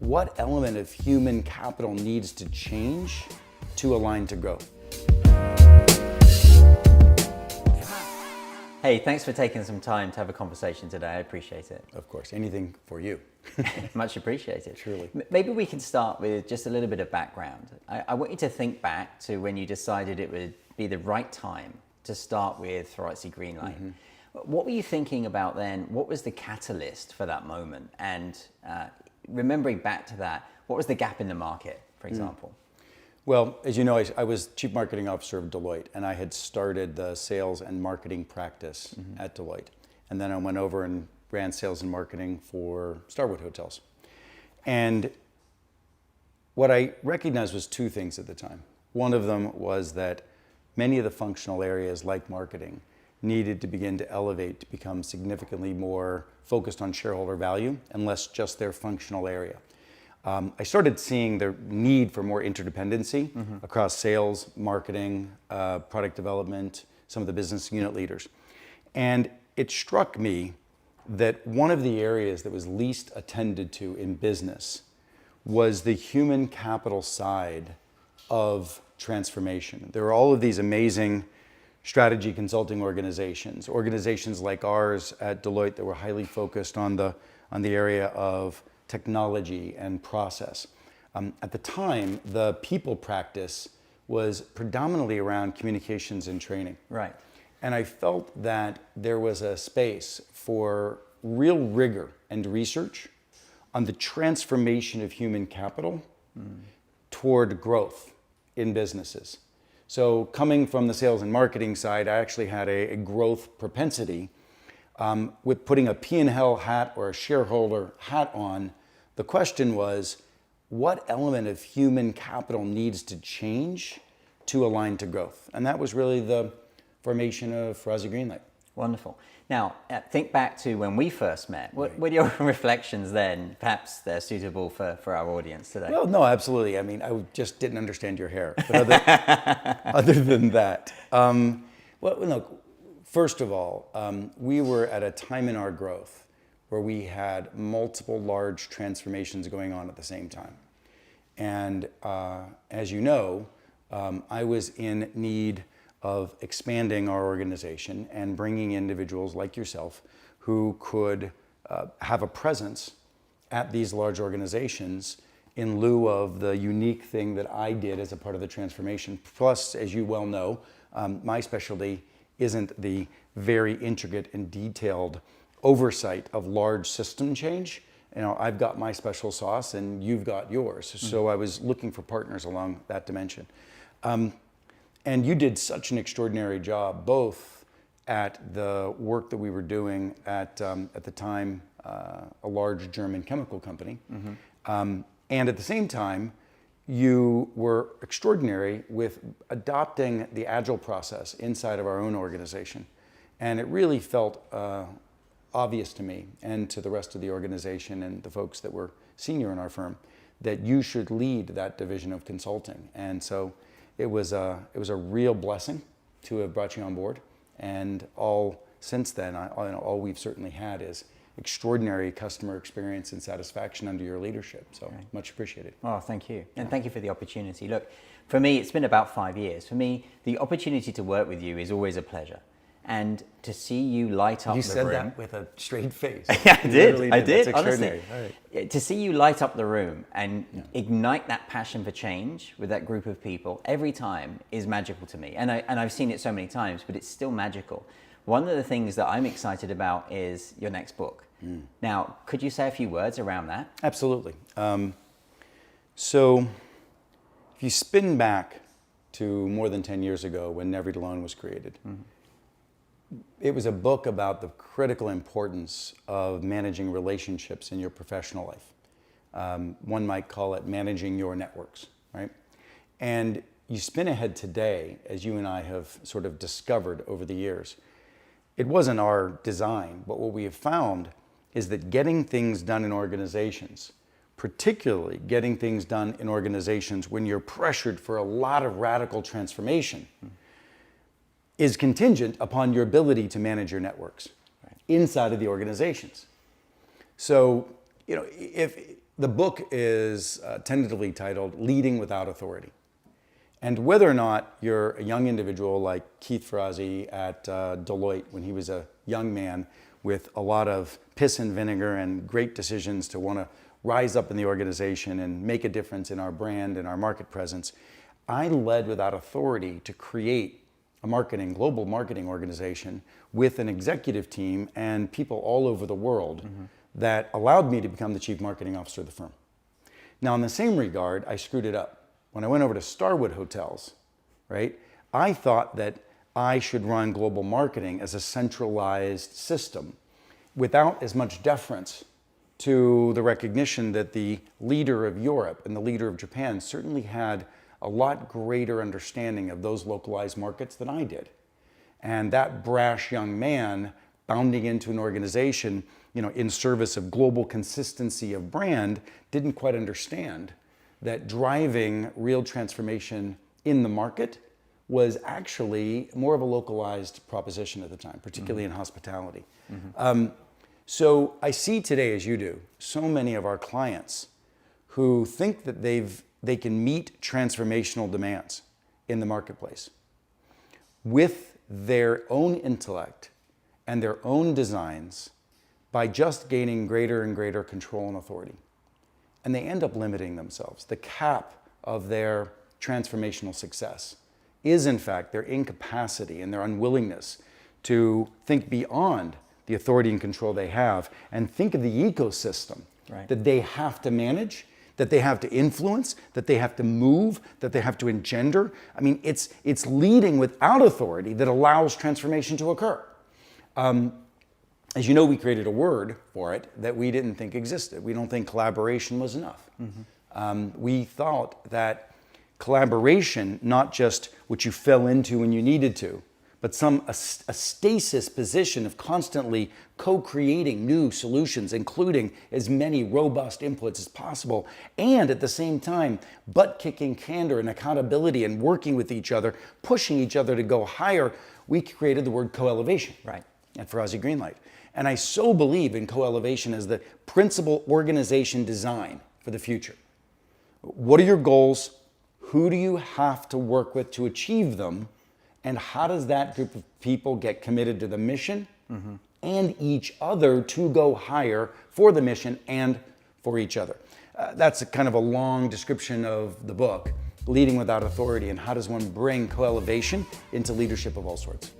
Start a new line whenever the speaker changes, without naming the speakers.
what element of human capital needs to change to align to growth?
Hey, thanks for taking some time to have a conversation today. I appreciate it.
Of course, anything for you.
Much appreciated.
Truly.
Maybe we can start with just a little bit of background. I want you to think back to when you decided it would be the right time to start with Ferrazzi Greenlight. Mm-hmm. What were you thinking about then? What was the catalyst for that moment? And remembering back to that, what was the gap in the market, for example?
Well, as you know, I was Chief Marketing Officer of Deloitte, and I had started the sales and marketing practice at Deloitte. And then I went over and ran sales and marketing for Starwood Hotels. And what I recognized was two things at the time. One of them was that many of the functional areas, like marketing, needed to begin to elevate to become significantly more focused on shareholder value and less just their functional area. I started seeing the need for more interdependency across sales, marketing, product development, some of the business unit leaders. And it struck me that one of the areas that was least attended to in business was the human capital side of transformation. There are all of these amazing strategy consulting organizations like ours at Deloitte that were highly focused on the area of technology and process. At the time, the people practice was predominantly around communications and training.
Right.
And I felt that there was a space for real rigor and research on the transformation of human capital toward growth in businesses. So coming from the sales and marketing side, I actually had a growth propensity. With putting a P&L hat or a shareholder hat on, the question was, what element of human capital needs to change to align to growth? And that was really the formation of Ferrazzi Greenlight.
Wonderful. Now, think back to when we first met. What were your reflections then? Perhaps they're suitable for our audience today.
Well, no, absolutely. I mean, I just didn't understand your hair. But other than that, well, look, first of all, we were at a time in our growth where we had multiple large transformations going on at the same time. And as you know, I was in need of expanding our organization and bringing individuals like yourself who could have a presence at these large organizations in lieu of the unique thing that I did as a part of the transformation. Plus, as you well know, my specialty isn't the very intricate and detailed oversight of large system change. You know, I've got my special sauce and you've got yours. So I was looking for partners along that dimension. And you did such an extraordinary job, both at the work that we were doing at the time, a large German chemical company. And at the same time, you were extraordinary with adopting the agile process inside of our own organization. And it really felt obvious to me and to the rest of the organization and the folks that were senior in our firm that you should lead that division of consulting. And so it was a real blessing to have brought you on board. And all since then, all we've certainly had is extraordinary customer experience and satisfaction under your leadership. So much appreciated.
Oh, thank you. And thank you for the opportunity. Look, for me, it's been about 5 years. For me, the opportunity to work with you is always a pleasure. And to see you light up the room.
You said that with a straight face.
Yeah, I did.
That's
Honestly.
Right.
To see you light up the room and ignite that passion for change with that group of people every time is magical to me. And I've seen it so many times, but it's still magical. One of the things that I'm excited about is your next book. Now, could you say a few words around that?
Absolutely. So if you spin back to more than 10 years ago when Never Eat Alone was created, it was a book about the critical importance of managing relationships in your professional life. One might call it managing your networks, right? And you spin ahead today, as you and I have sort of discovered over the years, it wasn't our design, but what we have found is that getting things done in organizations, particularly getting things done in organizations when you're pressured for a lot of radical transformation, is contingent upon your ability to manage your networks inside of the organizations. So, you know, if the book is tentatively titled Leading Without Authority. And whether or not you're a young individual like Keith Ferrazzi at Deloitte when he was a young man with a lot of piss and vinegar and great decisions to want to rise up in the organization and make a difference in our brand and our market presence, I led without authority to create a global marketing organization with an executive team and people all over the world that allowed me to become the chief marketing officer of the firm. Now, in the same regard, I screwed it up. When I went over to Starwood Hotels, right, I thought that I should run global marketing as a centralized system without as much deference to the recognition that the leader of Europe and the leader of Japan certainly had a lot greater understanding of those localized markets than I did. And that brash young man bounding into an organization, in service of global consistency of brand, didn't quite understand that driving real transformation in the market was actually more of a localized proposition at the time, particularly in hospitality. So I see today, as you do, so many of our clients who think that they can meet transformational demands in the marketplace with their own intellect and their own designs by just gaining greater and greater control and authority. And they end up limiting themselves. The cap of their transformational success is, in fact, their incapacity and their unwillingness to think beyond the authority and control they have and think of the ecosystem that they have to manage, that they have to influence, that they have to move, that they have to engender. I mean, it's leading without authority that allows transformation to occur. As you know, we created a word for it that we didn't think existed. We don't think collaboration was enough. We thought that collaboration, not just what you fell into when you needed to, but a stasis position of constantly co-creating new solutions, including as many robust inputs as possible, and at the same time, butt-kicking candor and accountability and working with each other, pushing each other to go higher. We created the word co-elevation at Ferrazzi Greenlight. And I so believe in co-elevation as the principal organization design for the future. What are your goals? Who do you have to work with to achieve them? And how does that group of people get committed to the mission and each other to go higher for the mission and for each other? That's a kind of a long description of the book, Leading Without Authority, and how does one bring co-elevation into leadership of all sorts.